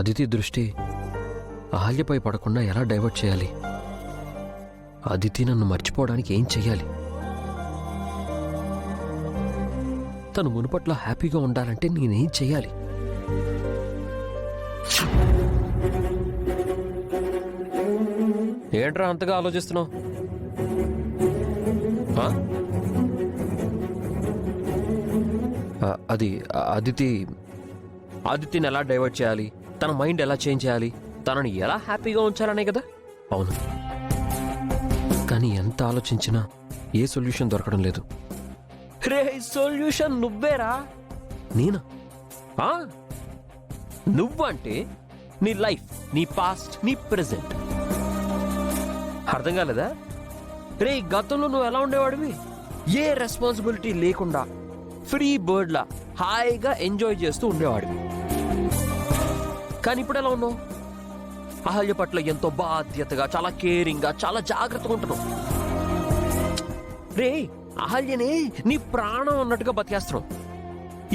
అదితి దృష్టి అహల్యపై పడకుండా ఎలా డైవర్ట్ చేయాలి? అదితి నన్ను మర్చిపోవడానికి ఏం చెయ్యాలి? తను మునుపట్ల హ్యాపీగా ఉండాలంటే నేనేం చెయ్యాలి? ఏంట్రా అంతగా ఆలోచిస్తున్నావు? అది అదితిని ఎలా డైవర్ట్ చేయాలి, తన మైండ్ ఎలా చేంజ్ చేయాలి, తనని ఎలా హ్యాపీగా ఉంచాలనే కదా. అవును, కానీ ఎంత ఆలోచించినా ఏ సొల్యూషన్ దొరకడం లేదు. రే, సొల్యూషన్ నువ్వేరా? నేనా? నువ్వంటే నీ లైఫ్, నీ పాస్ట్, నీ ప్రెజెంట్. అర్థం కాలేదా? రే, గతంలో నువ్వు ఎలా ఉండేవాడివి? ఏ రెస్పాన్సిబిలిటీ లేకుండా ఫ్రీ బర్డ్లా హాయిగా ఎంజాయ్ చేస్తూ ఉండేవాడివి. కానీ ఇప్పుడు ఎలా ఉన్నావు? అహల్య పట్ల ఎంతో బాధ్యతగా, చాలా కేరింగ్గా, చాలా జాగ్రత్తగా ఉంటున్నావు. రే, అహల్యనే నీ ప్రాణం అన్నట్టుగా బతికేస్తున్నావు.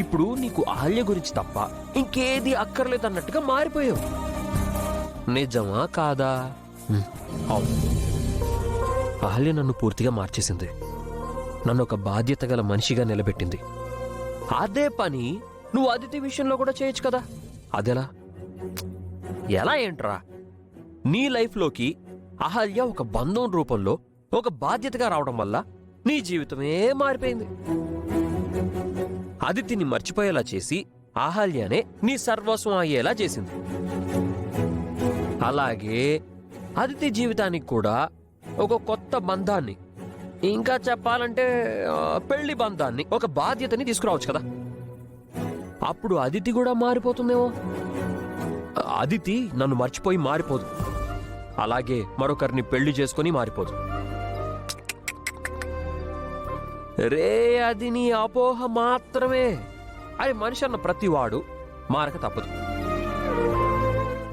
ఇప్పుడు నీకు అహల్య గురించి తప్ప ఇంకేది అక్కర్లేదు అన్నట్టుగా మారిపోయావు. నిజమా కాదా? అవును, అహల్య నన్ను పూర్తిగా మార్చేసింది. నన్ను ఒక బాధ్యత గల మనిషిగా నిలబెట్టింది. అదే పని నువ్వు అదితి విషయంలో కూడా చేయొచ్చు కదా. అదెలా? ఎలా ఏంట్రా? నీ లైఫ్లోకి అహల్య ఒక బంధం రూపంలో ఒక బాధ్యతగా రావడం వల్ల నీ జీవితమే మారిపోయింది. అదితిని మర్చిపోయేలా చేసి అహల్యనే నీ సర్వస్వం అయ్యేలా చేసింది. అలాగే అదితి జీవితానికి కూడా ఒక కొత్త బంధాన్ని, ఇంకా చెప్పాలంటే పెళ్లి బంధాన్ని, ఒక బాధ్యతని తీసుకురావచ్చు కదా. అప్పుడు అదితి కూడా మారిపోతుందేమో. అదితి నన్ను మర్చిపోయి మారిపోదు, అలాగే మరొకరిని పెళ్లి చేసుకుని మారిపోదు. రే, అది నీ అపోహ మాత్రమే. అది మనిషి అన్న ప్రతివాడు మారక తప్పదు.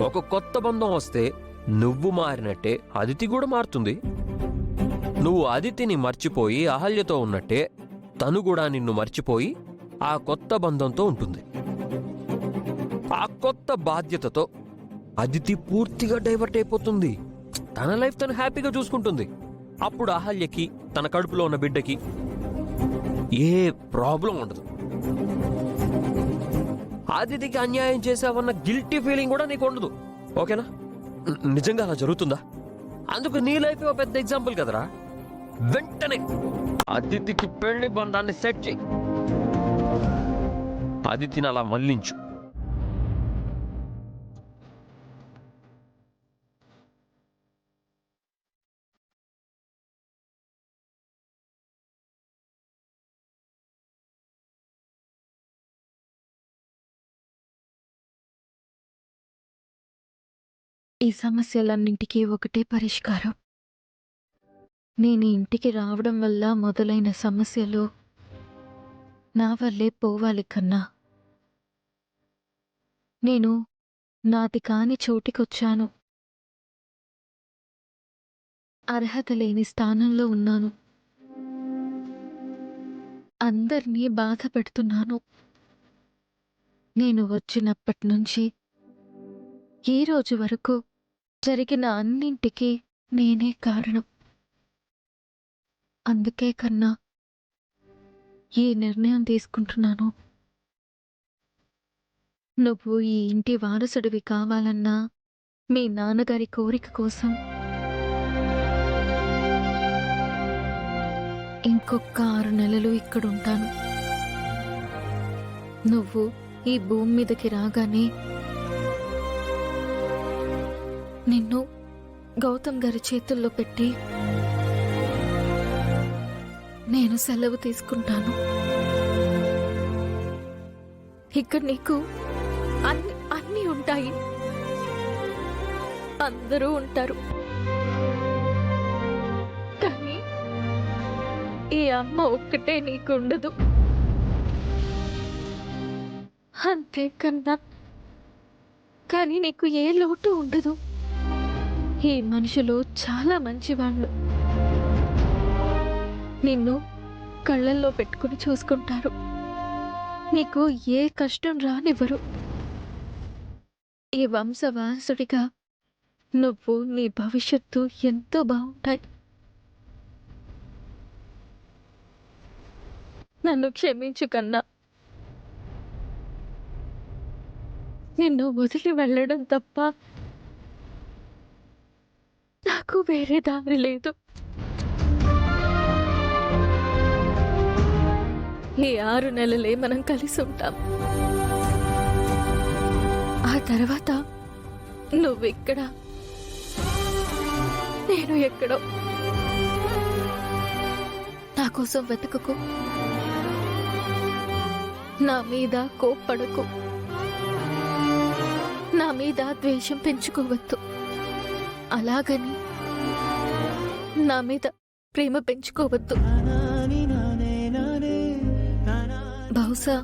ఒక కొత్త బంధం వస్తే నువ్వు మారినట్టే అదితి కూడా మారుతుంది. నువ్వు అదితిని మర్చిపోయి అహల్యతో ఉన్నట్టే తను కూడా నిన్ను మర్చిపోయి ఆ కొత్త బంధంతో ఉంటుంది. ఆ కొత్త బాధ్యతతో అదితి పూర్తిగా డైవర్ట్ అయిపోతుంది. తన లైఫ్ తను హ్యాపీగా చూసుకుంటుంది. అప్పుడు అహల్యకి, తన కడుపులో ఉన్న బిడ్డకి ఏ ప్రాబ్లం ఉండదు. అదితికి అన్యాయం చేసావన్న గిల్టీ ఫీలింగ్ కూడా నీకు ఉండదు. ఓకేనా? నిజంగా అలా జరుగుతుందా? అందుకు నీ లైఫ్ ఒక పెద్ద ఎగ్జాంపుల్ కదరా. వెంటనే అదితికి పెళ్లి బంధాన్ని సెట్ చేయి. అదితిని అలా మళ్లించు. ఈ సమస్యలన్నింటికీ ఒకటే పరిష్కారం. నేను ఇంటికి రావడం వల్ల మొదలైన సమస్యలు నా వల్లే పోవాలి కన్నా. నేను నాది కాని చోటికొచ్చాను. అర్హత లేని స్థానంలో ఉన్నాను. అందరినీ బాధ పెడుతున్నాను. నేను వచ్చినప్పటి నుంచి ఈ రోజు వరకు జరిగిన అన్నింటికీ నేనే కారణం. అందుకే కన్నా ఈ నిర్ణయం తీసుకుంటున్నాను. నువ్వు ఈ ఇంటి వారసుడివి కావాలన్నా మీ నాన్నగారి కోరిక కోసం ఇంకొక 6 నెలలు ఇక్కడుంటాను. నువ్వు ఈ భూమి మీదకి రాగానే నిన్ను గౌతమ్ గారి చేతుల్లో పెట్టి నేను సెలవు తీసుకుంటాను. ఇక్కడ నీకు అన్నీ ఉంటాయి. అందరూ ఉంటారు. కానీ ఈ అమ్మ ఒక్కటే నీకు ఉండదు. అంతేకన్నా కానీ నీకు ఏ లోటు ఉండదు. ఈ మనుషులు చాలా మంచివాళ్ళు. నిన్ను కళ్ళల్లో పెట్టుకుని చూసుకుంటారు. నీకు ఏ కష్టం రానివ్వరు. ఈ వంశవారసుడిగా నువ్వు నీ భవిష్యత్తు ఎంతో బావుంటాయి. నన్ను క్షమించు కన్నా. నిన్ను వదిలి వెళ్ళడం తప్ప నాకు వేరే దారి లేదు. ఈ 6 నెలలే మనం కలిసి ఉంటాం. ఆ తర్వాత నువ్వెక్కడ, నేను ఎక్కడో. నా కోసం వెతకకు, నా మీద కోప్పడకు, నా మీద ద్వేషం పెంచుకోవద్దు. అలాగని నా మీద ప్రేమ పెంచుకోవద్దు. బహుశా